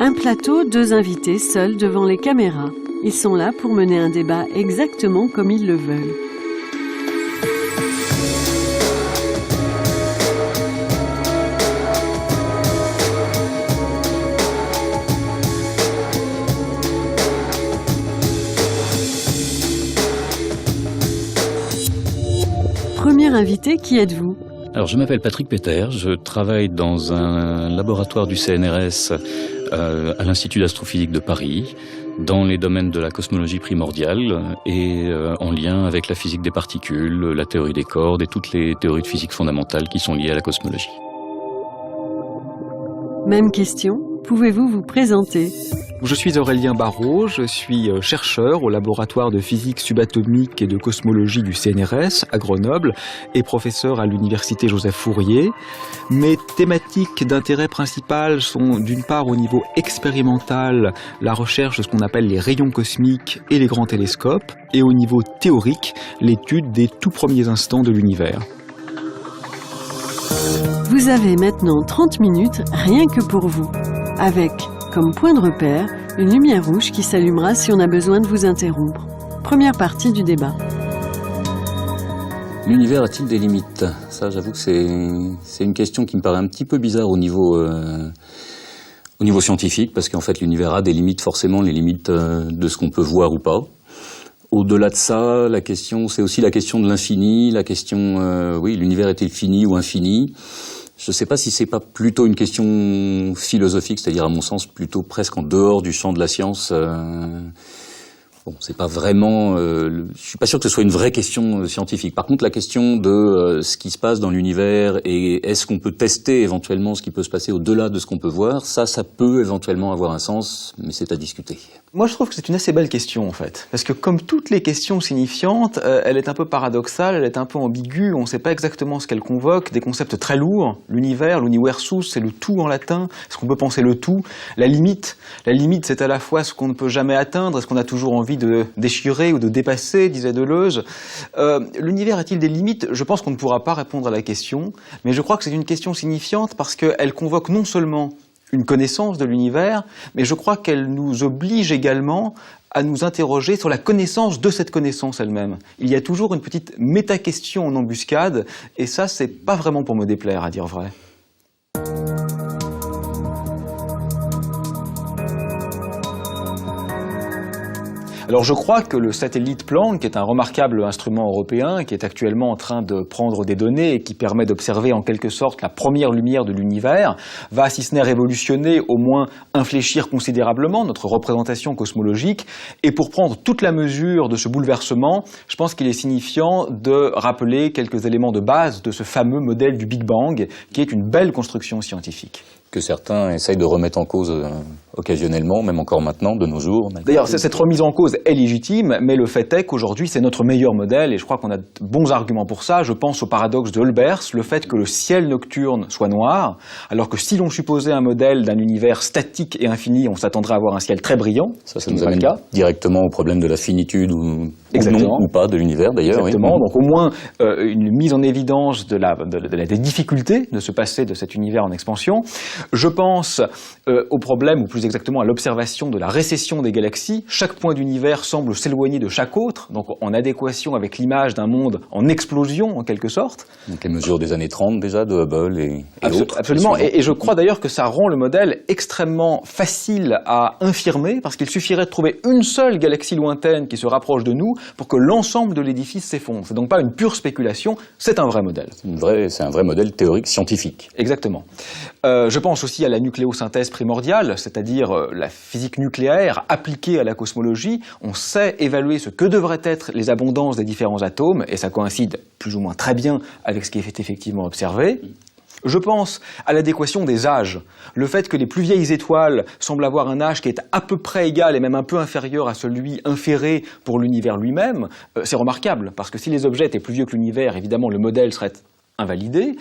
Un plateau, deux invités seuls devant les caméras. Ils sont là pour mener un débat exactement comme ils le veulent. Premier invité, qui êtes-vous ? Alors, je m'appelle Patrick Peter, je travaille dans un laboratoire du CNRS à l'Institut d'astrophysique de Paris, dans les domaines de la cosmologie primordiale et en lien avec la physique des particules, la théorie des cordes et toutes les théories de physique fondamentales qui sont liées à la cosmologie. Même question, pouvez-vous vous présenter ? Je suis Aurélien Barraud, je suis chercheur au laboratoire de physique subatomique et de cosmologie du CNRS à Grenoble et professeur à l'université Joseph Fourier. Mes thématiques d'intérêt principal sont d'une part au niveau expérimental, la recherche de ce qu'on appelle les rayons cosmiques et les grands télescopes, et au niveau théorique, l'étude des tout premiers instants de l'univers. Vous avez maintenant 30 minutes rien que pour vous, avec comme point de repère, une lumière rouge qui s'allumera si on a besoin de vous interrompre. Première partie du débat. L'univers a-t-il des limites ? Ça, j'avoue que c'est une question qui me paraît un petit peu bizarre au niveau scientifique, parce qu'en fait, l'univers a des limites, forcément, les limites de ce qu'on peut voir ou pas. Au-delà de ça, la question, c'est aussi la question de l'infini, la question, oui, l'univers est-il fini ou infini ? Je ne sais pas si c'est pas plutôt une question philosophique, c'est-à-dire à mon sens plutôt presque en dehors du champ de la science. Bon, c'est pas vraiment. Je suis pas sûr que ce soit une vraie question scientifique. Par contre, la question de ce qui se passe dans l'univers et est-ce qu'on peut tester éventuellement ce qui peut se passer au-delà de ce qu'on peut voir, ça peut éventuellement avoir un sens, mais c'est à discuter. Moi, je trouve que c'est une assez belle question, en fait. Parce que comme toutes les questions signifiantes, elle est un peu paradoxale, elle est un peu ambiguë, on ne sait pas exactement ce qu'elle convoque, des concepts très lourds. L'univers, l'universus, c'est le tout en latin. Est-ce qu'on peut penser le tout ? La limite, c'est à la fois ce qu'on ne peut jamais atteindre, est-ce qu'on a toujours envie de déchirer ou de dépasser, disait Deleuze. L'univers a-t-il des limites ? Je pense qu'on ne pourra pas répondre à la question, mais je crois que c'est une question signifiante parce qu'elle convoque non seulement une connaissance de l'univers, mais je crois qu'elle nous oblige également à nous interroger sur la connaissance de cette connaissance elle-même. Il y a toujours une petite méta-question en embuscade, et ça, c'est pas vraiment pour me déplaire, à dire vrai. Alors je crois que le satellite Planck, qui est un remarquable instrument européen, qui est actuellement en train de prendre des données et qui permet d'observer en quelque sorte la première lumière de l'univers, va, si ce n'est révolutionner, au moins infléchir considérablement notre représentation cosmologique. Et pour prendre toute la mesure de ce bouleversement, je pense qu'il est signifiant de rappeler quelques éléments de base de ce fameux modèle du Big Bang, qui est une belle construction scientifique. Que certains essayent de remettre en cause occasionnellement, même encore maintenant, de nos jours. D'ailleurs, cette remise en cause est légitime, mais le fait est qu'aujourd'hui, c'est notre meilleur modèle, et je crois qu'on a de bons arguments pour ça. Je pense au paradoxe de Olbers, le fait que le ciel nocturne soit noir, alors que si l'on supposait un modèle d'un univers statique et infini, on s'attendrait à avoir un ciel très brillant. Ça nous amène directement au problème de la finitude ou non, ou pas de l'univers, d'ailleurs. Exactement, oui. Donc au moins une mise en évidence des difficultés de se passer de cet univers en expansion. Je pense au problème, ou plus exactement à l'observation de la récession des galaxies. Chaque point d'univers semble s'éloigner de chaque autre, donc en adéquation avec l'image d'un monde en explosion, en quelque sorte. Donc les mesures des années 30 déjà, de Hubble et autres. Absolument, et je crois d'ailleurs que ça rend le modèle extrêmement facile à infirmer, parce qu'il suffirait de trouver une seule galaxie lointaine qui se rapproche de nous pour que l'ensemble de l'édifice s'effondre. C'est donc pas une pure spéculation, c'est un vrai modèle. C'est un vrai modèle théorique scientifique. Exactement. Je pense aussi à la nucléosynthèse primordiale, c'est-à-dire la physique nucléaire appliquée à la cosmologie. On sait évaluer ce que devraient être les abondances des différents atomes, et ça coïncide plus ou moins très bien avec ce qui est effectivement observé. Je pense à l'adéquation des âges. Le fait que les plus vieilles étoiles semblent avoir un âge qui est à peu près égal et même un peu inférieur à celui inféré pour l'univers lui-même, c'est remarquable, parce que si les objets étaient plus vieux que l'univers, évidemment le modèle serait invalidé.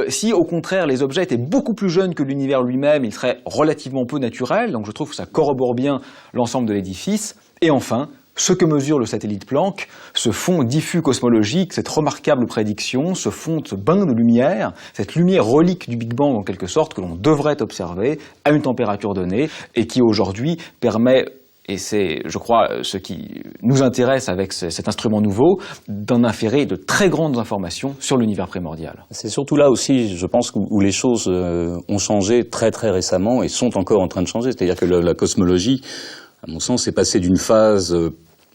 Si au contraire les objets étaient beaucoup plus jeunes que l'univers lui-même, il serait relativement peu naturel, donc je trouve que ça corrobore bien l'ensemble de l'édifice. Et enfin, ce que mesure le satellite Planck, ce fond diffus cosmologique, cette remarquable prédiction, ce bain de lumière, cette lumière relique du Big Bang en quelque sorte, que l'on devrait observer à une température donnée, et qui aujourd'hui permet, et c'est, je crois, ce qui nous intéresse avec cet instrument nouveau, d'en inférer de très grandes informations sur l'univers primordial. C'est surtout là aussi, je pense, où les choses ont changé très très récemment et sont encore en train de changer. C'est-à-dire que la cosmologie, à mon sens, est passée d'une phase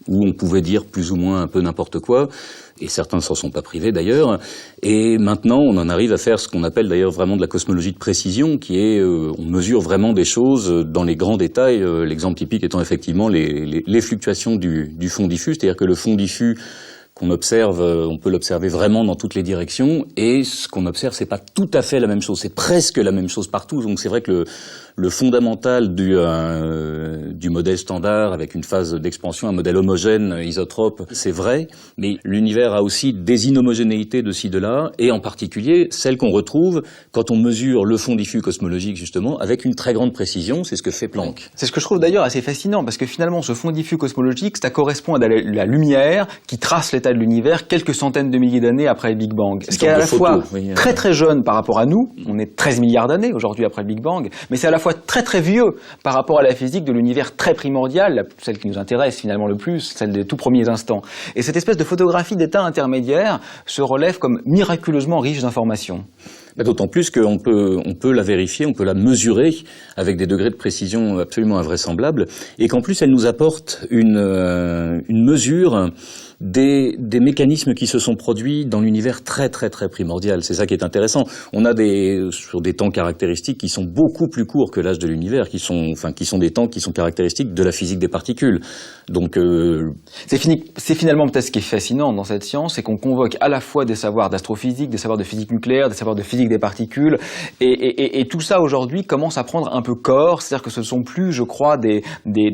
où on pouvait dire plus ou moins un peu n'importe quoi, et certains ne s'en sont pas privés d'ailleurs, et maintenant on en arrive à faire ce qu'on appelle d'ailleurs vraiment de la cosmologie de précision, qui est, on mesure vraiment des choses dans les grands détails, l'exemple typique étant effectivement les fluctuations du fond diffus, c'est-à-dire que le fond diffus qu'on observe, on peut l'observer vraiment dans toutes les directions, et ce qu'on observe, c'est pas tout à fait la même chose, c'est presque la même chose partout, donc c'est vrai que le fondamental du modèle standard, avec une phase d'expansion, un modèle homogène, isotrope, c'est vrai, mais l'univers a aussi des inhomogénéités de ci, de là, et en particulier celles qu'on retrouve quand on mesure le fond diffus cosmologique, justement, avec une très grande précision, c'est ce que fait Planck. C'est ce que je trouve d'ailleurs assez fascinant, parce que finalement, ce fond diffus cosmologique, ça correspond à la lumière qui trace l'état de l'univers quelques centaines de milliers d'années après le Big Bang. Ce qui est à la fois très très jeune par rapport à nous, on est 13 milliards d'années aujourd'hui après le Big Bang, mais c'est à la fois très très vieux par rapport à la physique de l'univers très primordial, celle qui nous intéresse finalement le plus, celle des tout premiers instants. Et cette espèce de photographie d'état intermédiaire se relève comme miraculeusement riche d'informations. D'autant plus qu'on peut la vérifier, on peut la mesurer avec des degrés de précision absolument invraisemblables, et qu'en plus elle nous apporte une mesure des mécanismes qui se sont produits dans l'univers très très très primordial. C'est ça qui est intéressant. On a sur des temps caractéristiques qui sont beaucoup plus courts que l'âge de l'univers, qui sont des temps qui sont caractéristiques de la physique des particules. Donc c'est finalement peut-être ce qui est fascinant dans cette science, c'est qu'on convoque à la fois des savoirs d'astrophysique, des savoirs de physique nucléaire, des savoirs de physique des particules, et tout ça aujourd'hui commence à prendre un peu corps, c'est-à-dire que ce ne sont plus, je crois, des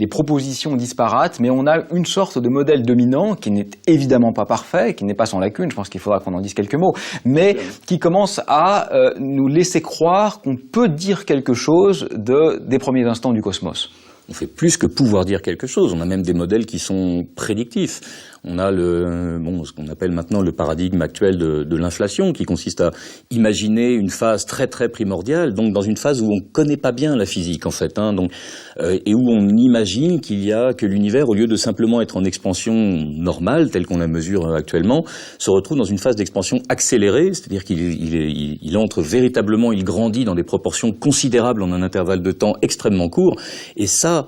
propositions disparates, mais on a une sorte de modèle dominant qui n'est évidemment pas parfait, qui n'est pas sans lacune, je pense qu'il faudra qu'on en dise quelques mots, mais qui commence à nous laisser croire qu'on peut dire quelque chose des premiers instants du cosmos. On fait plus que pouvoir dire quelque chose, on a même des modèles qui sont prédictifs. On a ce qu'on appelle maintenant le paradigme actuel de l'inflation, qui consiste à imaginer une phase très très primordiale, donc dans une phase où on ne connaît pas bien la physique en fait, et où on imagine que l'univers, au lieu de simplement être en expansion normale, telle qu'on la mesure actuellement, se retrouve dans une phase d'expansion accélérée, c'est-à-dire qu'il entre véritablement, il grandit dans des proportions considérables en un intervalle de temps extrêmement court, et ça,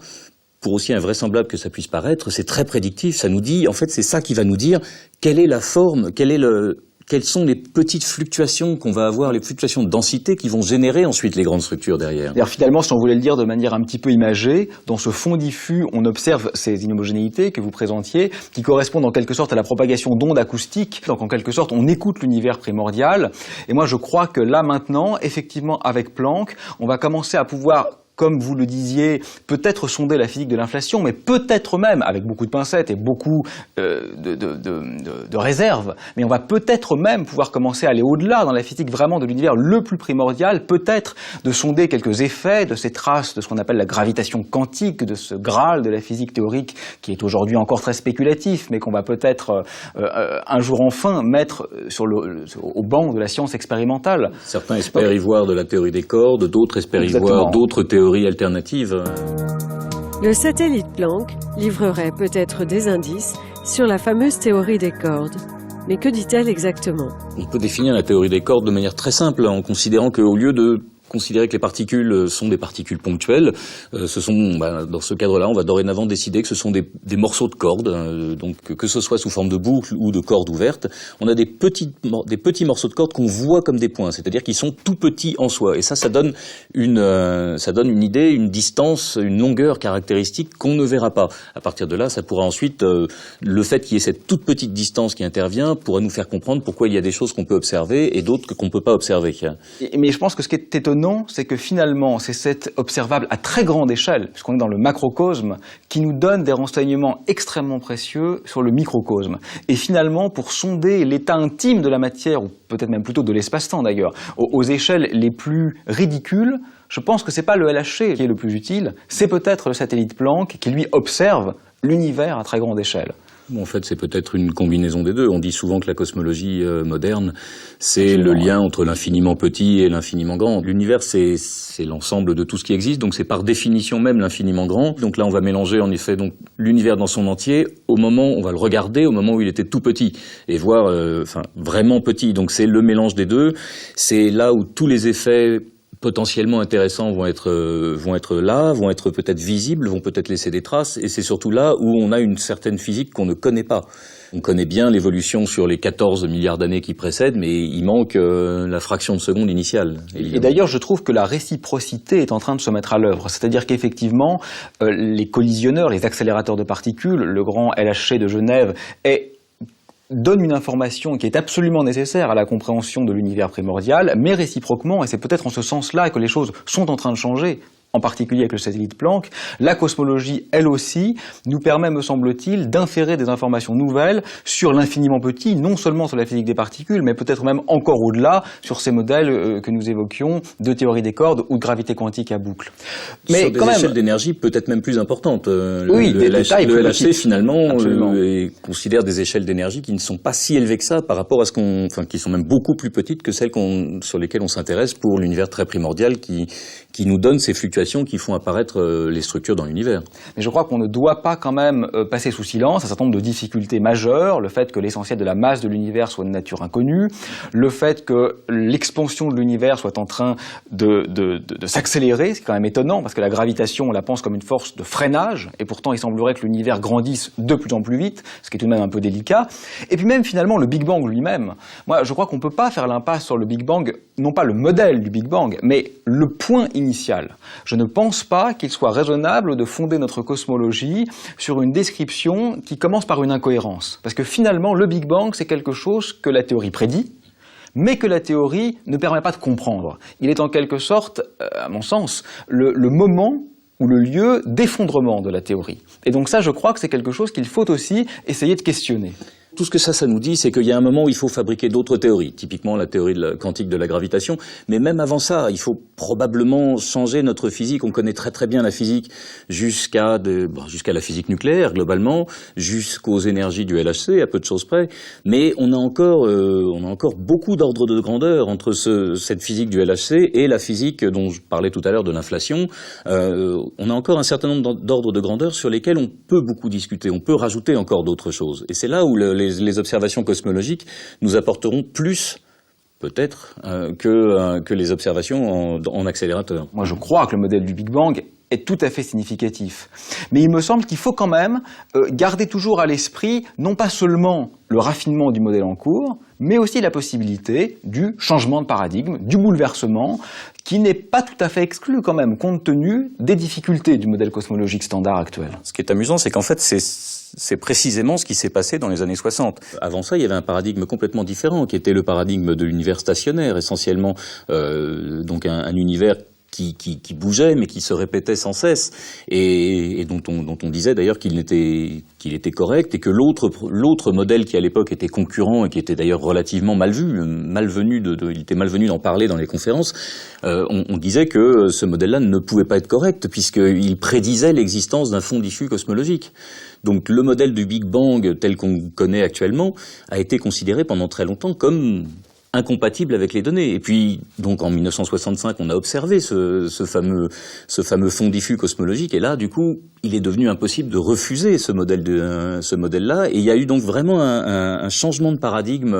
pour aussi invraisemblable que ça puisse paraître, c'est très prédictif. Ça nous dit, en fait, c'est ça qui va nous dire quelle est la forme, quelles sont les petites fluctuations qu'on va avoir, les fluctuations de densité qui vont générer ensuite les grandes structures derrière. D'ailleurs, finalement, si on voulait le dire de manière un petit peu imagée, dans ce fond diffus, on observe ces inhomogénéités que vous présentiez, qui correspondent en quelque sorte à la propagation d'ondes acoustiques. Donc, en quelque sorte, on écoute l'univers primordial. Et moi, je crois que là, maintenant, effectivement, avec Planck, on va commencer à pouvoir, comme vous le disiez, peut-être sonder la physique de l'inflation, mais peut-être même, avec beaucoup de pincettes et beaucoup de réserves, mais on va peut-être même pouvoir commencer à aller au-delà dans la physique vraiment de l'univers le plus primordial, peut-être de sonder quelques effets de ces traces de ce qu'on appelle la gravitation quantique, de ce Graal de la physique théorique qui est aujourd'hui encore très spéculatif, mais qu'on va peut-être un jour enfin mettre au banc de la science expérimentale. Certains espèrent y voir de la théorie des cordes, d'autres espèrent y voir d'autres théories alternatives. Le satellite Planck livrerait peut-être des indices sur la fameuse théorie des cordes. Mais que dit-elle exactement? On peut définir la théorie des cordes de manière très simple, en considérant qu'au lieu de considérer que les particules sont des particules ponctuelles, dans ce cadre-là, on va dorénavant décider que ce sont des morceaux de cordes, donc que ce soit sous forme de boucle ou de cordes ouvertes. On a des petits morceaux de cordes qu'on voit comme des points, c'est-à-dire qu'ils sont tout petits en soi. Et ça donne une idée, une distance, une longueur caractéristique qu'on ne verra pas. À partir de là, ça pourra ensuite, le fait qu'il y ait cette toute petite distance qui intervient pourra nous faire comprendre pourquoi il y a des choses qu'on peut observer et d'autres qu'on ne peut pas observer. Mais je pense que ce qui est étonnant, c'est que finalement, c'est cet observable à très grande échelle, puisqu'on est dans le macrocosme, qui nous donne des renseignements extrêmement précieux sur le microcosme. Et finalement, pour sonder l'état intime de la matière, ou peut-être même plutôt de l'espace-temps d'ailleurs, aux échelles les plus ridicules, je pense que c'est pas le LHC qui est le plus utile, c'est peut-être le satellite Planck qui lui observe l'univers à très grande échelle? Bon, en fait, c'est peut-être une combinaison des deux. On dit souvent que la cosmologie moderne, c'est le lien entre l'infiniment petit et l'infiniment grand. L'univers, c'est l'ensemble de tout ce qui existe, donc c'est par définition même l'infiniment grand. Donc là, on va mélanger en effet donc l'univers dans son entier. Au moment, on va le regarder au moment où il était tout petit et voir, vraiment petit. Donc c'est le mélange des deux. C'est là où tous les effets potentiellement intéressants vont être là, vont être peut-être visibles, vont peut-être laisser des traces, et c'est surtout là où on a une certaine physique qu'on ne connaît pas. On connaît bien l'évolution sur les 14 milliards d'années qui précèdent, mais il manque la fraction de seconde initiale. Et d'ailleurs, je trouve que la réciprocité est en train de se mettre à l'œuvre. C'est-à-dire qu'effectivement, les collisionneurs, les accélérateurs de particules, le grand LHC de Genève donne une information qui est absolument nécessaire à la compréhension de l'univers primordial, mais réciproquement, et c'est peut-être en ce sens-là que les choses sont en train de changer, en particulier avec le satellite Planck, la cosmologie, elle aussi, nous permet, me semble-t-il, d'inférer des informations nouvelles sur l'infiniment petit, non seulement sur la physique des particules, mais peut-être même encore au-delà, sur ces modèles que nous évoquions de théorie des cordes ou de gravité quantique à boucle. Mais sur des échelles d'énergie peut-être même plus importantes. Oui, le LHC, finalement, considère des échelles d'énergie qui ne sont pas si élevées que ça par rapport à qui sont même beaucoup plus petites que celles sur lesquelles on s'intéresse pour l'univers très primordial qui nous donne ces fluctuations qui font apparaître les structures dans l'univers. Mais je crois qu'on ne doit pas quand même passer sous silence un certain nombre de difficultés majeures, le fait que l'essentiel de la masse de l'univers soit de nature inconnue, le fait que l'expansion de l'univers soit en train de s'accélérer, c'est quand même étonnant, parce que la gravitation, on la pense comme une force de freinage, et pourtant il semblerait que l'univers grandisse de plus en plus vite, ce qui est tout de même un peu délicat. Et puis même finalement le Big Bang lui-même. Moi je crois qu'on ne peut pas faire l'impasse sur le Big Bang, non pas le modèle du Big Bang, mais le point initial. Je ne pense pas qu'il soit raisonnable de fonder notre cosmologie sur une description qui commence par une incohérence. Parce que finalement, le Big Bang, c'est quelque chose que la théorie prédit, mais que la théorie ne permet pas de comprendre. Il est en quelque sorte, à mon sens, le moment ou le lieu d'effondrement de la théorie. Et donc ça, je crois que c'est quelque chose qu'il faut aussi essayer de questionner. Tout ce que ça nous dit, c'est qu'il y a un moment où il faut fabriquer d'autres théories, typiquement la théorie quantique de la gravitation, mais même avant ça, il faut probablement changer notre physique. On connaît très très bien la physique jusqu'à la physique nucléaire, globalement, jusqu'aux énergies du LHC, à peu de choses près, mais on a encore beaucoup d'ordres de grandeur entre cette physique du LHC et la physique dont je parlais tout à l'heure de l'inflation. On a encore un certain nombre d'ordres de grandeur sur lesquels on peut beaucoup discuter, on peut rajouter encore d'autres choses. Et c'est là où les observations cosmologiques nous apporteront plus, peut-être, que les observations en accélérateur. Moi, je crois que le modèle du Big Bang est tout à fait significatif. Mais il me semble qu'il faut quand même garder toujours à l'esprit, non pas seulement le raffinement du modèle en cours, mais aussi la possibilité du changement de paradigme, du bouleversement, qui n'est pas tout à fait exclu quand même, compte tenu des difficultés du modèle cosmologique standard actuel. Ce qui est amusant, c'est qu'en fait, c'est précisément ce qui s'est passé dans les années 60. Avant ça, il y avait un paradigme complètement différent, qui était le paradigme de l'univers stationnaire, essentiellement donc un univers qui bougeait, mais qui se répétait sans cesse, et dont on disait d'ailleurs qu'il était correct, et que l'autre modèle qui à l'époque était concurrent, et qui était d'ailleurs relativement il était malvenu d'en parler dans les conférences, on disait que ce modèle-là ne pouvait pas être correct, puisqu'il prédisait l'existence d'un fond diffus cosmologique. Donc le modèle du Big Bang tel qu'on connaît actuellement a été considéré pendant très longtemps comme incompatible avec les données. Et puis, donc en 1965, on a observé ce fameux fond diffus cosmologique, et là, du coup, il est devenu impossible de refuser ce modèle-là, et il y a eu donc vraiment un changement de paradigme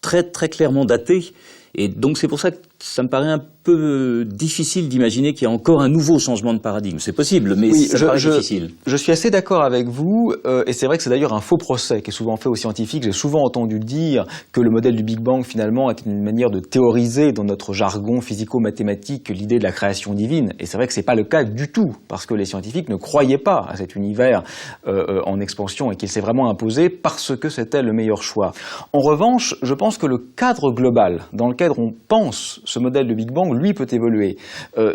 très, très clairement daté. Et donc c'est pour ça que ça me paraît un peu difficile d'imaginer qu'il y a encore un nouveau changement de paradigme. C'est possible, mais oui, ça paraît difficile. Je suis assez d'accord avec vous, et c'est vrai que c'est d'ailleurs un faux procès qui est souvent fait aux scientifiques. J'ai souvent entendu dire que le modèle du Big Bang, finalement, est une manière de théoriser dans notre jargon physico-mathématique l'idée de la création divine. Et c'est vrai que c'est pas le cas du tout, parce que les scientifiques ne croyaient pas à cet univers en expansion, et qu'il s'est vraiment imposé parce que c'était le meilleur choix. En revanche, je pense que le cadre global dans lequel on pense ce modèle de Big Bang, lui, peut évoluer.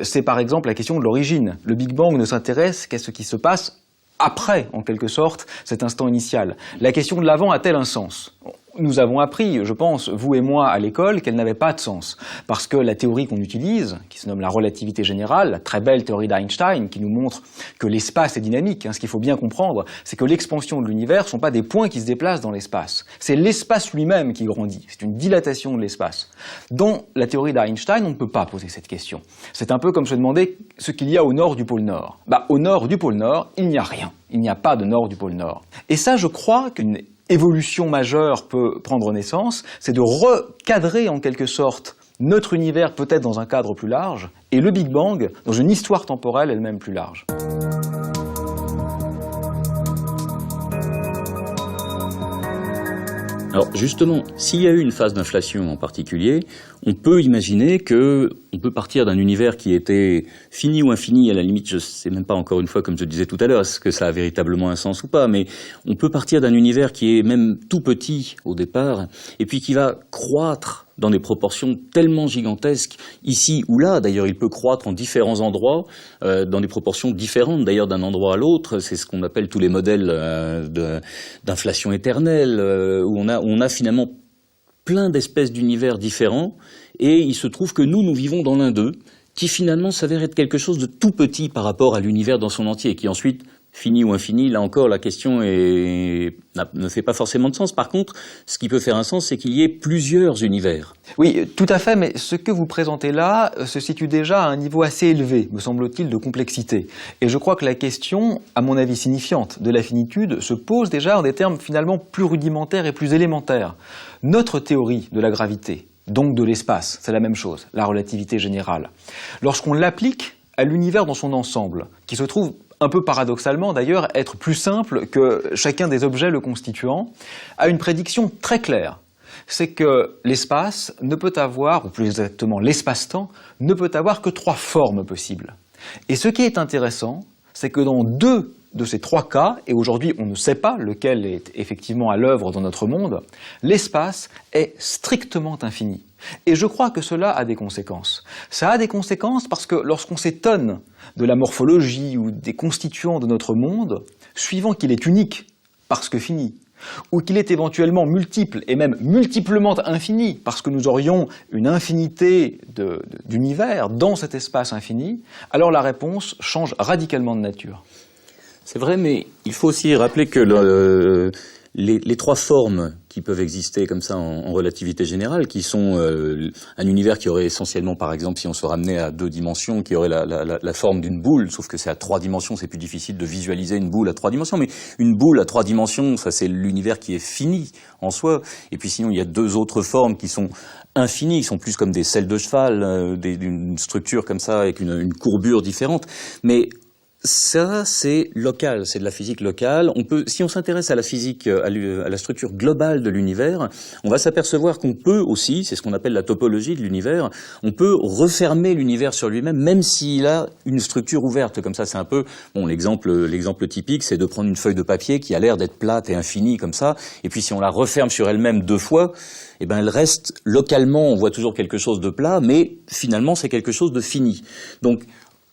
C'est par exemple la question de l'origine. Le Big Bang ne s'intéresse qu'à ce qui se passe après, en quelque sorte, cet instant initial. La question de l'avant a-t-elle un sens ? nous avons appris, je pense, vous et moi, à l'école, qu'elle n'avait pas de sens. Parce que la théorie qu'on utilise, qui se nomme la relativité générale, la très belle théorie d'Einstein, qui nous montre que l'espace est dynamique, ce qu'il faut bien comprendre, c'est que l'expansion de l'univers ne sont pas des points qui se déplacent dans l'espace. C'est l'espace lui-même qui grandit. C'est une dilatation de l'espace. Dans la théorie d'Einstein, on ne peut pas poser cette question. C'est un peu comme se demander ce qu'il y a au nord du pôle Nord. Au nord du pôle Nord, il n'y a rien. Il n'y a pas de nord du pôle Nord. Et ça, je crois qu'une évolution majeure peut prendre naissance, c'est de recadrer en quelque sorte notre univers peut-être dans un cadre plus large et le Big Bang dans une histoire temporelle elle-même plus large. Alors justement, s'il y a eu une phase d'inflation en particulier, on peut imaginer qu'on peut partir d'un univers qui était fini ou infini, à la limite, je ne sais même pas encore une fois, comme je disais tout à l'heure, est-ce que ça a véritablement un sens ou pas, mais on peut partir d'un univers qui est même tout petit au départ, et puis qui va croître dans des proportions tellement gigantesques, ici ou là. D'ailleurs, il peut croître en différents endroits, dans des proportions différentes d'ailleurs d'un endroit à l'autre. C'est ce qu'on appelle tous les modèles d'inflation éternelle, où on a finalement plein d'espèces d'univers différents, et il se trouve que nous vivons dans l'un d'eux, qui finalement s'avère être quelque chose de tout petit par rapport à l'univers dans son entier, qui ensuite, fini ou infini, là encore, la question ne fait pas forcément de sens. Par contre, ce qui peut faire un sens, c'est qu'il y ait plusieurs univers. Oui, tout à fait, mais ce que vous présentez là se situe déjà à un niveau assez élevé, me semble-t-il, de complexité. Et je crois que la question, à mon avis signifiante, de la finitude se pose déjà en des termes finalement plus rudimentaires et plus élémentaires. Notre théorie de la gravité, donc de l'espace, c'est la même chose, la relativité générale. Lorsqu'on l'applique à l'univers dans son ensemble, qui se trouve un peu paradoxalement d'ailleurs, être plus simple que chacun des objets le constituant, a une prédiction très claire. C'est que l'espace ne peut avoir, ou plus exactement l'espace-temps, ne peut avoir que 3 formes possibles. Et ce qui est intéressant, c'est que dans 2 de ces 3 cas, et aujourd'hui on ne sait pas lequel est effectivement à l'œuvre dans notre monde, l'espace est strictement infini. Et je crois que cela a des conséquences. Ça a des conséquences parce que lorsqu'on s'étonne de la morphologie ou des constituants de notre monde, suivant qu'il est unique parce que fini, ou qu'il est éventuellement multiple et même multiplement infini parce que nous aurions une infinité d'univers dans cet espace infini, alors la réponse change radicalement de nature. C'est vrai, mais il faut aussi rappeler que les 3 formes qui peuvent exister comme ça en relativité générale, qui sont un univers qui aurait essentiellement, par exemple, si on se ramenait à 2 dimensions, qui aurait la forme d'une boule, sauf que c'est à 3 dimensions, c'est plus difficile de visualiser une boule à 3 dimensions, mais une boule à 3 dimensions, ça c'est l'univers qui est fini en soi, et puis sinon il y a 2 autres formes qui sont infinies, qui sont plus comme des selles de cheval, d'une structure comme ça, avec une courbure différente, mais ça, c'est local, c'est de la physique locale. Si on s'intéresse à la physique, à la structure globale de l'univers, on va s'apercevoir qu'on peut aussi, c'est ce qu'on appelle la topologie de l'univers, on peut refermer l'univers sur lui-même, même s'il a une structure ouverte. Comme ça, c'est un peu, l'exemple typique, c'est de prendre une feuille de papier qui a l'air d'être plate et infinie comme ça, et puis si on la referme sur elle-même 2 fois, eh ben, elle reste localement, on voit toujours quelque chose de plat, mais finalement, c'est quelque chose de fini. Donc,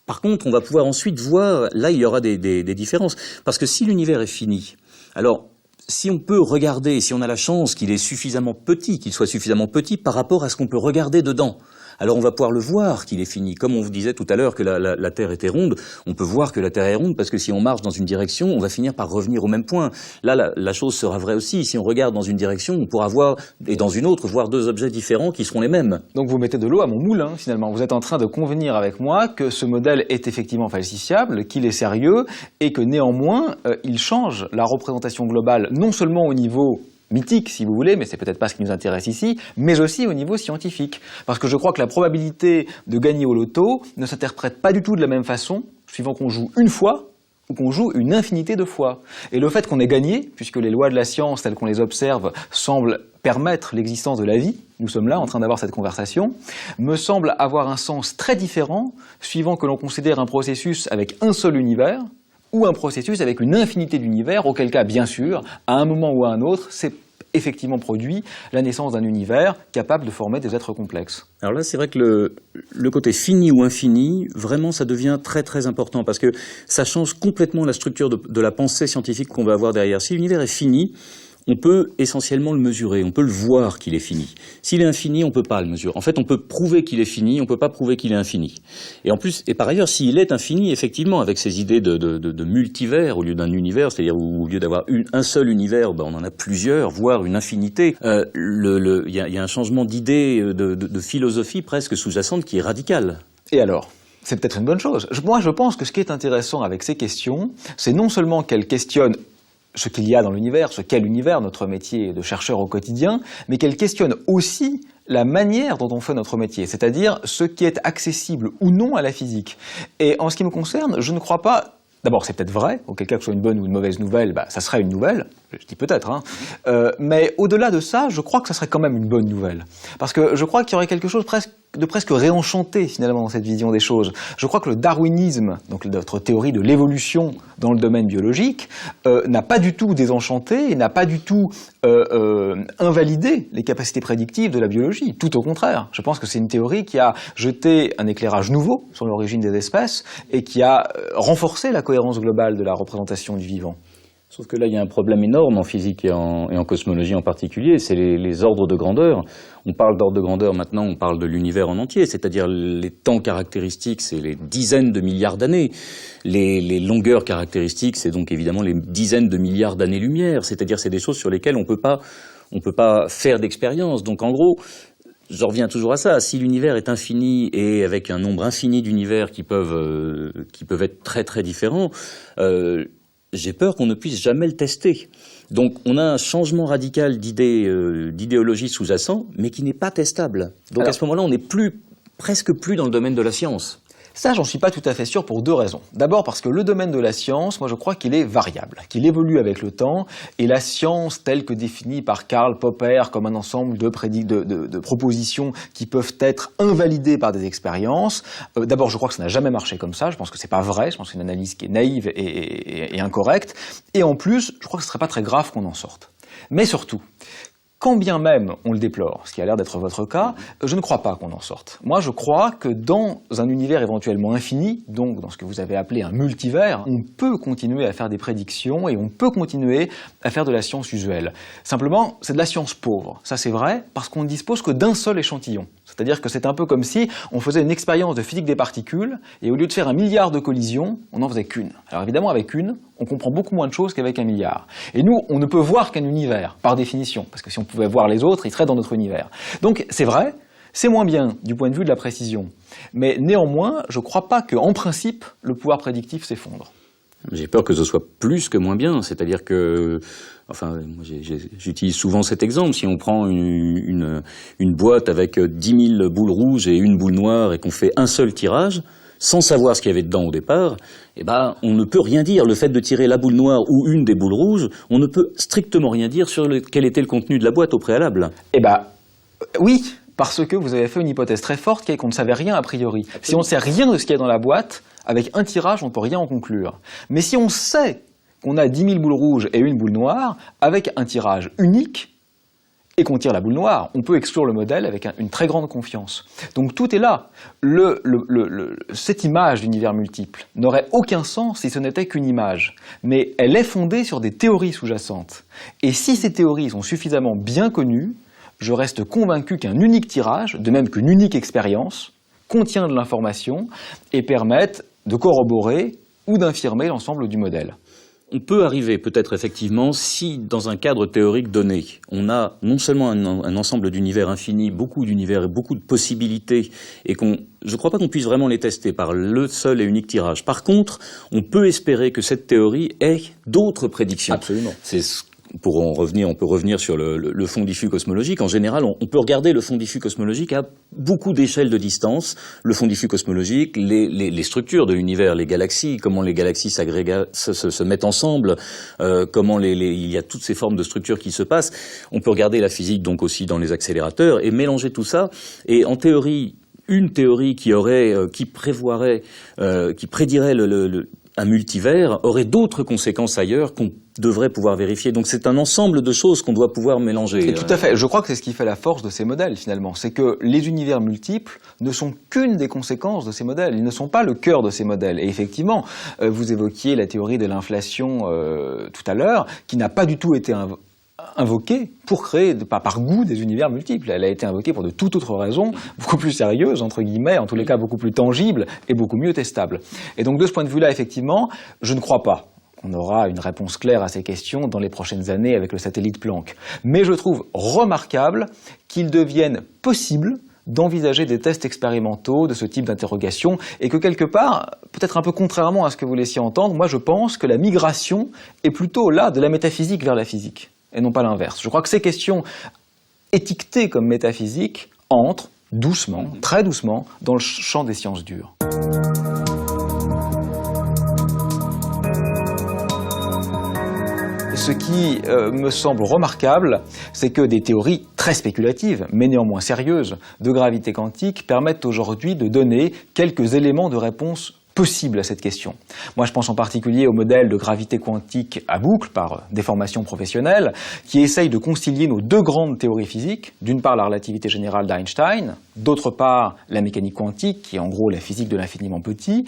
par contre, on va pouvoir ensuite voir, là il y aura des différences, parce que si l'univers est fini, alors si on peut regarder, si on a la chance qu'il est suffisamment petit, qu'il soit suffisamment petit par rapport à ce qu'on peut regarder dedans, alors on va pouvoir le voir qu'il est fini. Comme on vous disait tout à l'heure que la Terre était ronde, on peut voir que la Terre est ronde parce que si on marche dans une direction, on va finir par revenir au même point. Là, la chose sera vraie aussi. Si on regarde dans une direction, on pourra voir, et dans une autre, voir 2 objets différents qui seront les mêmes. Donc vous mettez de l'eau à mon moule, finalement. Vous êtes en train de convenir avec moi que ce modèle est effectivement falsifiable, qu'il est sérieux, et que néanmoins, il change la représentation globale, non seulement au niveau mythique, si vous voulez, mais c'est peut-être pas ce qui nous intéresse ici, mais aussi au niveau scientifique. Parce que je crois que la probabilité de gagner au loto ne s'interprète pas du tout de la même façon, suivant qu'on joue une fois ou qu'on joue une infinité de fois. Et le fait qu'on ait gagné, puisque les lois de la science, telles qu'on les observe, semblent permettre l'existence de la vie, nous sommes là en train d'avoir cette conversation, me semble avoir un sens très différent, suivant que l'on considère un processus avec un seul univers, ou un processus avec une infinité d'univers, auquel cas, bien sûr, à un moment ou à un autre, c'est effectivement produit la naissance d'un univers capable de former des êtres complexes. Alors là, c'est vrai que le côté fini ou infini, vraiment, ça devient très très important, parce que ça change complètement la structure de la pensée scientifique qu'on va avoir derrière. Si l'univers est fini, on peut essentiellement le mesurer, on peut le voir qu'il est fini. S'il est infini, on ne peut pas le mesurer. En fait, on peut prouver qu'il est fini, on ne peut pas prouver qu'il est infini. Et en plus, et par ailleurs, s'il est infini, effectivement, avec ces idées de multivers au lieu d'un univers, c'est-à-dire au lieu d'avoir un seul univers, ben, on en a plusieurs, voire une infinité, il y a un changement d'idée, de philosophie presque sous-jacente qui est radical. Et alors ? C'est peut-être une bonne chose. Moi, je pense que ce qui est intéressant avec ces questions, c'est non seulement qu'elles questionnent ce qu'il y a dans l'univers, ce qu'est l'univers, notre métier de chercheur au quotidien, mais qu'elle questionne aussi la manière dont on fait notre métier, c'est-à-dire ce qui est accessible ou non à la physique. Et en ce qui me concerne, je ne crois pas... D'abord, c'est peut-être vrai, auquel cas que ce soit une bonne ou une mauvaise nouvelle, bah, ça serait une nouvelle, je dis peut-être, hein. Mais au-delà de ça, je crois que ça serait quand même une bonne nouvelle. Parce que je crois qu'il y aurait quelque chose de presque réenchanté finalement dans cette vision des choses. Je crois que le darwinisme, donc notre théorie de l'évolution dans le domaine biologique, n'a pas du tout désenchanté et n'a pas du tout invalidé les capacités prédictives de la biologie. Tout au contraire. Je pense que c'est une théorie qui a jeté un éclairage nouveau sur l'origine des espèces et qui a renforcé la cohérence globale de la représentation du vivant. Sauf que là, il y a un problème énorme en physique et en cosmologie en particulier, c'est les ordres de grandeur. On parle d'ordre de grandeur maintenant, on parle de l'univers en entier, c'est-à-dire les temps caractéristiques, c'est les dizaines de milliards d'années. Les longueurs caractéristiques, c'est donc évidemment les dizaines de milliards d'années-lumière, c'est-à-dire c'est des choses sur lesquelles on peut pas faire d'expérience. Donc en gros, je reviens toujours à ça. Si l'univers est infini et avec un nombre infini d'univers qui peuvent être très très différents, j'ai peur qu'on ne puisse jamais le tester. Donc on a un changement radical d'idéologie sous-jacent, mais qui n'est pas testable. Donc alors, à ce moment-là, on n'est presque plus dans le domaine de la science. Ça, j'en suis pas tout à fait sûr pour deux raisons. D'abord parce que le domaine de la science, moi je crois qu'il est variable, qu'il évolue avec le temps, et la science telle que définie par Karl Popper comme un ensemble de propositions qui peuvent être invalidées par des expériences, d'abord je crois que ça n'a jamais marché comme ça, je pense que c'est pas vrai, je pense que c'est une analyse qui est naïve et incorrecte, et en plus, je crois que ce serait pas très grave qu'on en sorte. Mais surtout, quand bien même on le déplore, ce qui a l'air d'être votre cas, je ne crois pas qu'on en sorte. Moi, je crois que dans un univers éventuellement infini, donc dans ce que vous avez appelé un multivers, on peut continuer à faire des prédictions et on peut continuer à faire de la science usuelle. Simplement, c'est de la science pauvre. Ça, c'est vrai, parce qu'on ne dispose que d'un seul échantillon. C'est-à-dire que c'est un peu comme si on faisait une expérience de physique des particules et au lieu de faire 1 milliard de collisions, on n'en faisait qu'une. Alors évidemment, avec une, on comprend beaucoup moins de choses qu'avec 1 milliard. Et nous, on ne peut voir qu'un univers, par définition, parce que si on pouvait voir les autres, ils seraient dans notre univers. Donc c'est vrai, c'est moins bien du point de vue de la précision. Mais néanmoins, je ne crois pas qu'en principe, le pouvoir prédictif s'effondre. J'ai peur que ce soit plus que moins bien, c'est-à-dire que, enfin, j'utilise souvent cet exemple, si on prend une boîte avec 10 000 boules rouges et une boule noire et qu'on fait un seul tirage, sans savoir ce qu'il y avait dedans au départ, eh ben, on ne peut rien dire. Le fait de tirer la boule noire ou une des boules rouges, on ne peut strictement rien dire sur quel était le contenu de la boîte au préalable. Eh ben, oui, parce que vous avez fait une hypothèse très forte qui est qu'on ne savait rien a priori. Absolument. Si on ne sait rien de ce qu'il y a dans la boîte, avec un tirage, on ne peut rien en conclure. Mais si on sait qu'on a 10 000 boules rouges et une boule noire, avec un tirage unique, et qu'on tire la boule noire, on peut exclure le modèle avec une très grande confiance. Donc tout est là. Cette image d'univers multiple n'aurait aucun sens si ce n'était qu'une image. Mais elle est fondée sur des théories sous-jacentes. Et si ces théories sont suffisamment bien connues, je reste convaincu qu'un unique tirage, de même qu'une unique expérience, contient de l'information et permettent de corroborer ou d'infirmer l'ensemble du modèle. On peut arriver peut-être effectivement si dans un cadre théorique donné, on a non seulement un ensemble d'univers infini, beaucoup d'univers et beaucoup de possibilités, et je ne crois pas qu'on puisse vraiment les tester par le seul et unique tirage. Par contre, on peut espérer que cette théorie ait d'autres prédictions. Absolument. On peut revenir sur le fond diffus cosmologique. En général, on peut regarder le fond diffus cosmologique à beaucoup d'échelles de distance. Le fond diffus cosmologique, les structures de l'univers, les galaxies, comment les galaxies se mettent ensemble, comment il y a toutes ces formes de structures qui se passent. On peut regarder la physique donc aussi dans les accélérateurs et mélanger tout ça. Et en théorie, une théorie qui prédirait un multivers aurait d'autres conséquences ailleurs qu'on devrait pouvoir vérifier. Donc c'est un ensemble de choses qu'on doit pouvoir mélanger. Et tout à fait. Je crois que c'est ce qui fait la force de ces modèles, finalement. C'est que les univers multiples ne sont qu'une des conséquences de ces modèles. Ils ne sont pas le cœur de ces modèles. Et effectivement, vous évoquiez la théorie de l'inflation tout à l'heure, qui n'a pas du tout été invoquée pour créer, pas par goût, des univers multiples. Elle a été invoquée pour de toute autre raison, beaucoup plus sérieuse, entre guillemets, en tous les cas beaucoup plus tangible et beaucoup mieux testable. Et donc de ce point de vue-là, effectivement, je ne crois pas qu'on aura une réponse claire à ces questions dans les prochaines années avec le satellite Planck. Mais je trouve remarquable qu'il devienne possible d'envisager des tests expérimentaux de ce type d'interrogation et que quelque part, peut-être un peu contrairement à ce que vous laissiez entendre, moi je pense que la migration est plutôt là de la métaphysique vers la physique et non pas l'inverse. Je crois que ces questions étiquetées comme métaphysiques entrent doucement, très doucement, dans le champ des sciences dures. Ce qui me semble remarquable, c'est que des théories très spéculatives, mais néanmoins sérieuses, de gravité quantique permettent aujourd'hui de donner quelques éléments de réponse possibles à cette question. Moi, je pense en particulier au modèle de gravité quantique à boucle, par déformation professionnelle, qui essaye de concilier nos deux grandes théories physiques, d'une part la relativité générale d'Einstein, d'autre part la mécanique quantique, qui est en gros la physique de l'infiniment petit,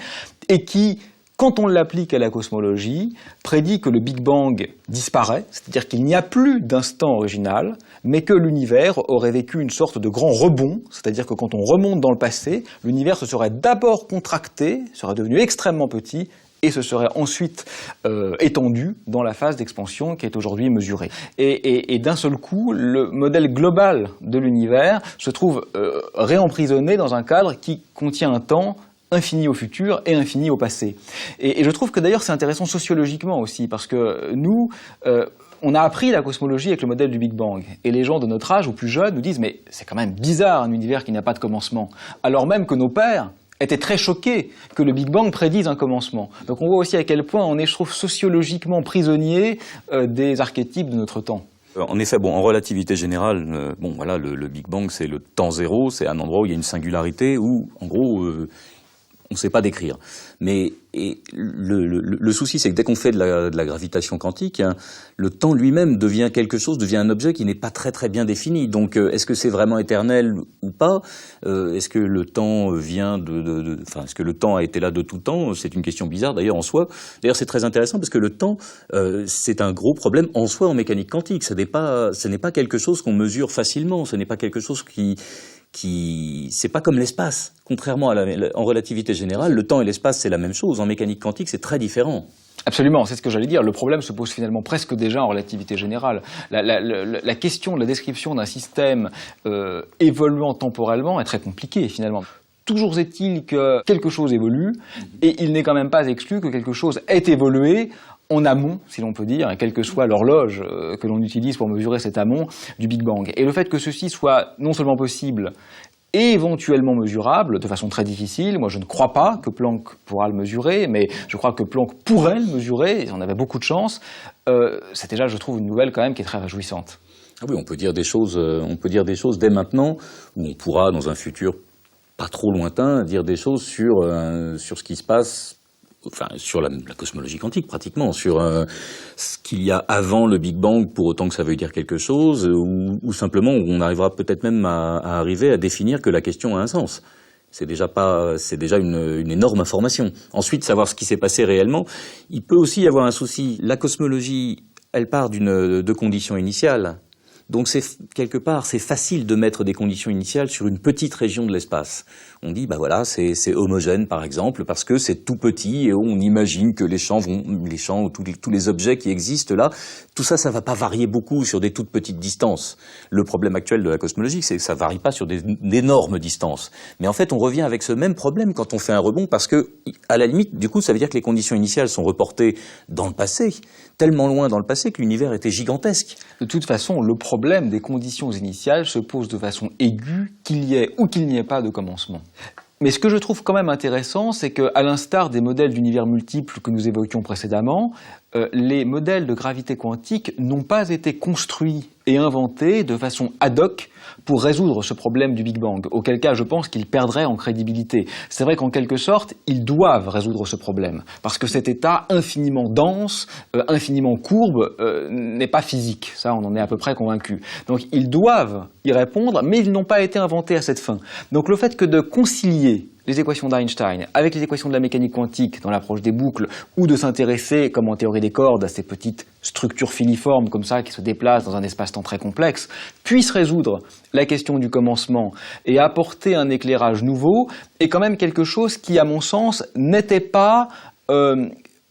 et qui, quand on l'applique à la cosmologie, prédit que le Big Bang disparaît, c'est-à-dire qu'il n'y a plus d'instant original, mais que l'univers aurait vécu une sorte de grand rebond, c'est-à-dire que quand on remonte dans le passé, l'univers se serait d'abord contracté, serait devenu extrêmement petit, et se serait ensuite étendu dans la phase d'expansion qui est aujourd'hui mesurée. Et d'un seul coup, le modèle global de l'univers se trouve réemprisonné dans un cadre qui contient un temps infini au futur et infini au passé. Et je trouve que d'ailleurs c'est intéressant sociologiquement aussi, parce que nous, on a appris la cosmologie avec le modèle du Big Bang. Et les gens de notre âge ou plus jeunes nous disent « mais c'est quand même bizarre un univers qui n'a pas de commencement ». Alors même que nos pères étaient très choqués que le Big Bang prédise un commencement. Donc on voit aussi à quel point on est, je trouve, sociologiquement prisonnier des archétypes de notre temps. En effet, en relativité générale, voilà, le Big Bang, c'est le temps zéro, c'est un endroit où il y a une singularité, où, en gros, on ne sait pas décrire. Mais le souci, c'est que dès qu'on fait de la gravitation quantique, hein, le temps lui-même devient quelque chose, devient un objet qui n'est pas très très bien défini. Donc, est-ce que c'est vraiment éternel ou pas? Est-ce que le temps vient est-ce que le temps a été là de tout temps? C'est une question bizarre d'ailleurs en soi. D'ailleurs, c'est très intéressant parce que le temps, c'est un gros problème en soi en mécanique quantique. Ce n'est pas quelque chose qu'on mesure facilement. Ce n'est pas quelque chose c'est pas comme l'espace. Contrairement en relativité générale, le temps et l'espace, c'est la même chose. En mécanique quantique, c'est très différent. Absolument, c'est ce que j'allais dire. Le problème se pose finalement presque déjà en relativité générale. La question de la description d'un système évoluant temporellement est très compliquée finalement. Toujours est-il que quelque chose évolue, et il n'est quand même pas exclu que quelque chose ait évolué en amont, si l'on peut dire, et quelle que soit l'horloge que l'on utilise pour mesurer cet amont du Big Bang. Et le fait que ceci soit non seulement possible et éventuellement mesurable, de façon très difficile, moi je ne crois pas que Planck pourra le mesurer, mais je crois que Planck pourrait le mesurer, et on avait beaucoup de chance, c'est déjà, je trouve, une nouvelle quand même qui est très réjouissante. Ah oui, on peut dire des choses dès maintenant, où on pourra, dans un futur pas trop lointain, dire des choses sur ce qui se passe, enfin sur la cosmologie quantique pratiquement, sur ce qu'il y a avant le Big Bang, pour autant que ça veuille dire quelque chose, ou simplement on arrivera peut-être même à arriver à définir que la question a un sens. C'est déjà une énorme information. Ensuite, savoir ce qui s'est passé réellement, il peut aussi y avoir un souci. La cosmologie, elle part de conditions initiales. Donc quelque part, c'est facile de mettre des conditions initiales sur une petite région de l'espace. On dit, voilà, c'est homogène par exemple, parce que c'est tout petit et on imagine que les champs ou tous les objets qui existent là, tout ça, ça va pas varier beaucoup sur des toutes petites distances. Le problème actuel de la cosmologie, c'est que ça varie pas sur d'énormes distances. Mais en fait, on revient avec ce même problème quand on fait un rebond, parce que, à la limite, du coup, ça veut dire que les conditions initiales sont reportées dans le passé, tellement loin dans le passé que l'univers était gigantesque. De toute façon, le problème des conditions initiales se pose de façon aiguë, qu'il y ait ou qu'il n'y ait pas de commencement. Mais ce que je trouve quand même intéressant, c'est qu'à l'instar des modèles d'univers multiples que nous évoquions précédemment, les modèles de gravité quantique n'ont pas été construits et inventés de façon ad hoc pour résoudre ce problème du Big Bang, auquel cas je pense qu'ils perdraient en crédibilité. C'est vrai qu'en quelque sorte, ils doivent résoudre ce problème, parce que cet état infiniment dense, infiniment courbe, n'est pas physique. Ça, on en est à peu près convaincu. Donc ils doivent y répondre, mais ils n'ont pas été inventés à cette fin. Donc le fait que de concilier les équations d'Einstein avec les équations de la mécanique quantique dans l'approche des boucles, ou de s'intéresser, comme en théorie des cordes, à ces petites structures filiformes comme ça qui se déplacent dans un espace-temps très complexe, puissent résoudre la question du commencement et apporter un éclairage nouveau, est quand même quelque chose qui, à mon sens, n'était pas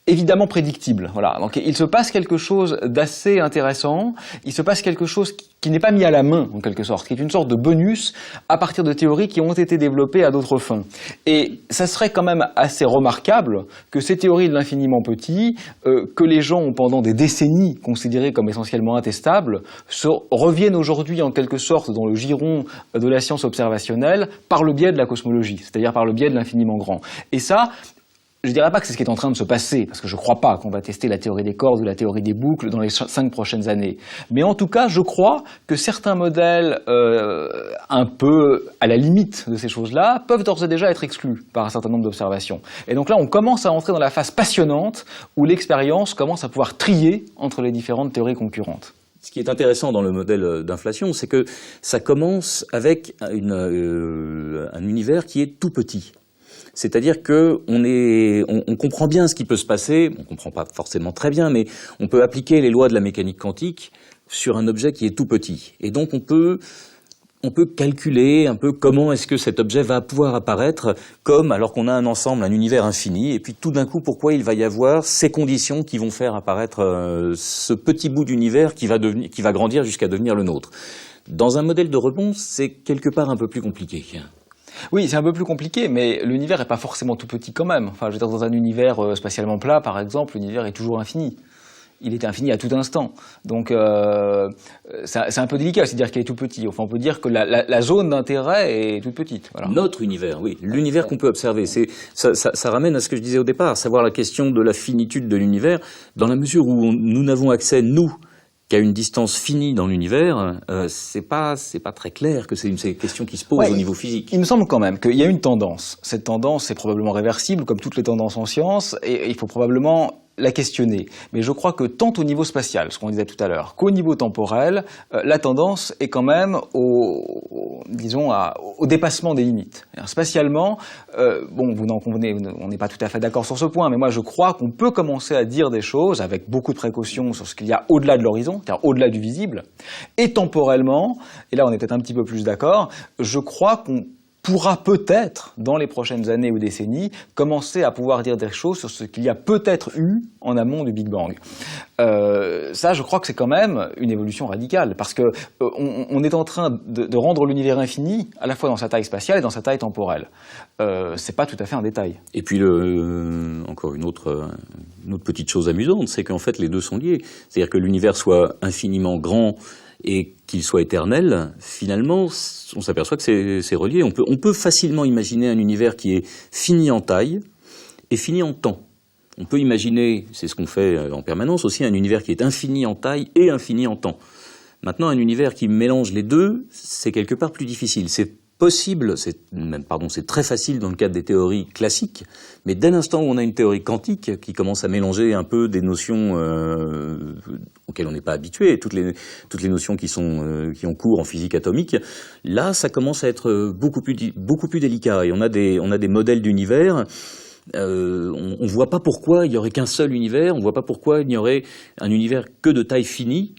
évidemment prédictible. Voilà. Donc il se passe quelque chose d'assez intéressant, il se passe quelque chose qui n'est pas mis à la main, en quelque sorte, qui est une sorte de bonus à partir de théories qui ont été développées à d'autres fins. Et ça serait quand même assez remarquable que ces théories de l'infiniment petit, que les gens ont pendant des décennies considérées comme essentiellement intestables, reviennent aujourd'hui en quelque sorte dans le giron de la science observationnelle par le biais de la cosmologie, c'est-à-dire par le biais de l'infiniment grand. Et ça, je ne dirais pas que c'est ce qui est en train de se passer, parce que je ne crois pas qu'on va tester la théorie des cordes ou la théorie des boucles dans les 5 prochaines années. Mais en tout cas, je crois que certains modèles un peu à la limite de ces choses-là peuvent d'ores et déjà être exclus par un certain nombre d'observations. Et donc là, on commence à entrer dans la phase passionnante où l'expérience commence à pouvoir trier entre les différentes théories concurrentes. Ce qui est intéressant dans le modèle d'inflation, c'est que ça commence avec un univers qui est tout petit. C'est-à-dire on comprend bien ce qui peut se passer, on ne comprend pas forcément très bien, mais on peut appliquer les lois de la mécanique quantique sur un objet qui est tout petit. Et donc on peut calculer un peu comment est-ce que cet objet va pouvoir apparaître alors qu'on a un ensemble, un univers infini, et puis tout d'un coup, pourquoi il va y avoir ces conditions qui vont faire apparaître ce petit bout d'univers qui va grandir jusqu'à devenir le nôtre. Dans un modèle de rebond, c'est quelque part un peu plus compliqué. Oui, c'est un peu plus compliqué, mais l'univers n'est pas forcément tout petit quand même. Enfin, je veux dire, dans un univers spatialement plat, par exemple, l'univers est toujours infini. Il est infini à tout instant. Donc, c'est un peu délicat, c'est-à-dire qu'il est tout petit. Enfin, on peut dire que la zone d'intérêt est toute petite. Voilà. Notre univers, oui. L'univers qu'on peut observer. Ça ramène à ce que je disais au départ, à savoir la question de la finitude de l'univers, dans la mesure où nous n'avons accès, nous, qu'à une distance finie dans l'univers, c'est pas très clair que c'est une question qui se pose au niveau physique. Il me semble quand même qu'il y a une tendance. Cette tendance est probablement réversible, comme toutes les tendances en science, et il faut probablement la questionner. Mais je crois que tant au niveau spatial, ce qu'on disait tout à l'heure, qu'au niveau temporel, la tendance est quand même au dépassement des limites. Alors, spatialement, vous n'en convenez, on n'est pas tout à fait d'accord sur ce point, mais moi je crois qu'on peut commencer à dire des choses avec beaucoup de précautions sur ce qu'il y a au-delà de l'horizon, c'est-à-dire au-delà du visible, et temporellement, et là on est peut-être un petit peu plus d'accord, je crois qu'on pourra peut-être, dans les prochaines années ou décennies, commencer à pouvoir dire des choses sur ce qu'il y a peut-être eu en amont du Big Bang. Ça, je crois que c'est quand même une évolution radicale, parce que on est en train de rendre l'univers infini, à la fois dans sa taille spatiale et dans sa taille temporelle. C'est pas tout à fait un détail. Et puis, encore une autre petite chose amusante, c'est qu'en fait, les deux sont liés. C'est-à-dire que l'univers soit infiniment grand et qu'il soit éternel, finalement, on s'aperçoit que c'est relié. On peut facilement imaginer un univers qui est fini en taille et fini en temps. On peut imaginer, c'est ce qu'on fait en permanence aussi, un univers qui est infini en taille et infini en temps. Maintenant, un univers qui mélange les deux, c'est quelque part plus difficile. C'est possible, c'est très facile dans le cadre des théories classiques, mais dès l'instant où on a une théorie quantique qui commence à mélanger un peu des notions auxquelles on n'est pas habitué, toutes les notions qui ont cours en physique atomique, là ça commence à être beaucoup plus délicat. Et on a des modèles d'univers. On ne voit pas pourquoi il n'y aurait qu'un seul univers, on ne voit pas pourquoi il n'y aurait un univers que de taille finie,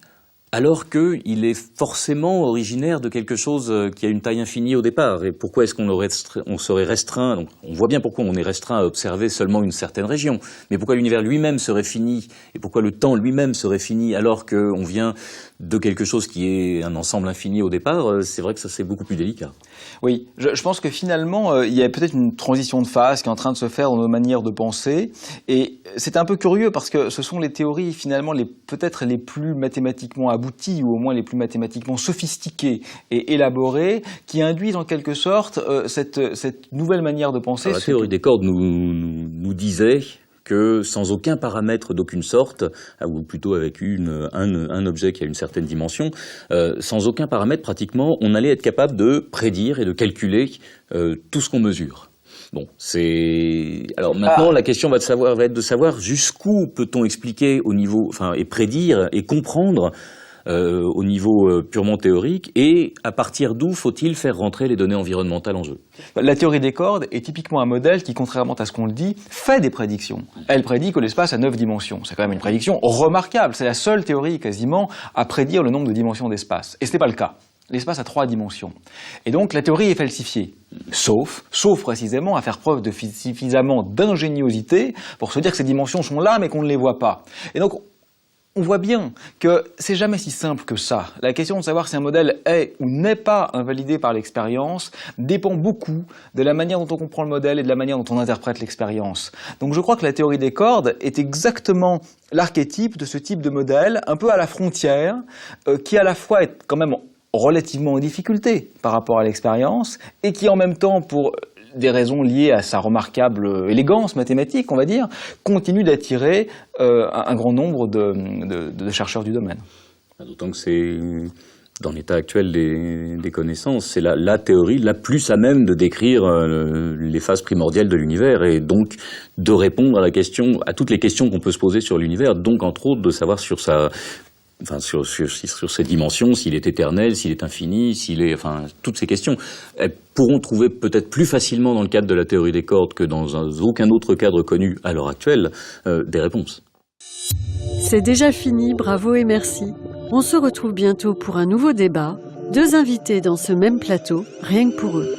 alors qu'il est forcément originaire de quelque chose qui a une taille infinie au départ. Et pourquoi est-ce qu'on serait restreint? Donc, on voit bien pourquoi on est restreint à observer seulement une certaine région. Mais pourquoi l'univers lui-même serait fini? Et pourquoi le temps lui-même serait fini alors qu'on vient de quelque chose qui est un ensemble infini au départ? C'est vrai que ça, c'est beaucoup plus délicat. Oui, je pense que finalement, il y a peut-être une transition de phase qui est en train de se faire dans nos manières de penser. Et c'est un peu curieux parce que ce sont les théories finalement peut-être les plus mathématiquement abouties ou au moins les plus mathématiquement sophistiquées et élaborées qui induisent en quelque sorte cette nouvelle manière de penser. Alors, la théorie des cordes nous disait que sans aucun paramètre d'aucune sorte, ou plutôt avec un objet qui a une certaine dimension, sans aucun paramètre pratiquement, on allait être capable de prédire et de calculer tout ce qu'on mesure. Bon, alors maintenant la question va être de savoir jusqu'où peut-on expliquer au niveau, et prédire et comprendre au niveau purement théorique, et à partir d'où faut-il faire rentrer les données environnementales en jeu? La théorie des cordes est typiquement un modèle qui, contrairement à ce qu'on le dit, fait des prédictions. Elle prédit que l'espace a 9 dimensions. C'est quand même une prédiction remarquable. C'est la seule théorie quasiment à prédire le nombre de dimensions d'espace. Et ce n'est pas le cas. L'espace a 3 dimensions. Et donc la théorie est falsifiée. Sauf précisément à faire preuve de suffisamment d'ingéniosité pour se dire que ces dimensions sont là mais qu'on ne les voit pas. Et donc on voit bien que c'est jamais si simple que ça. La question de savoir si un modèle est ou n'est pas invalidé par l'expérience dépend beaucoup de la manière dont on comprend le modèle et de la manière dont on interprète l'expérience. Donc je crois que la théorie des cordes est exactement l'archétype de ce type de modèle, un peu à la frontière, qui à la fois est quand même relativement en difficulté par rapport à l'expérience et qui en même temps, pour des raisons liées à sa remarquable élégance mathématique, on va dire, continue d'attirer un grand nombre de chercheurs du domaine. D'autant que c'est, dans l'état actuel des connaissances, c'est la théorie la plus à même de décrire les phases primordiales de l'univers et donc de répondre à toutes les questions qu'on peut se poser sur l'univers, donc entre autres de savoir sur ses dimensions, s'il est éternel, s'il est infini, toutes ces questions. Elles pourront trouver peut-être plus facilement dans le cadre de la théorie des cordes que dans aucun autre cadre connu à l'heure actuelle, des réponses. C'est déjà fini, bravo et merci. On se retrouve bientôt pour un nouveau débat. 2 invités dans ce même plateau, rien que pour eux.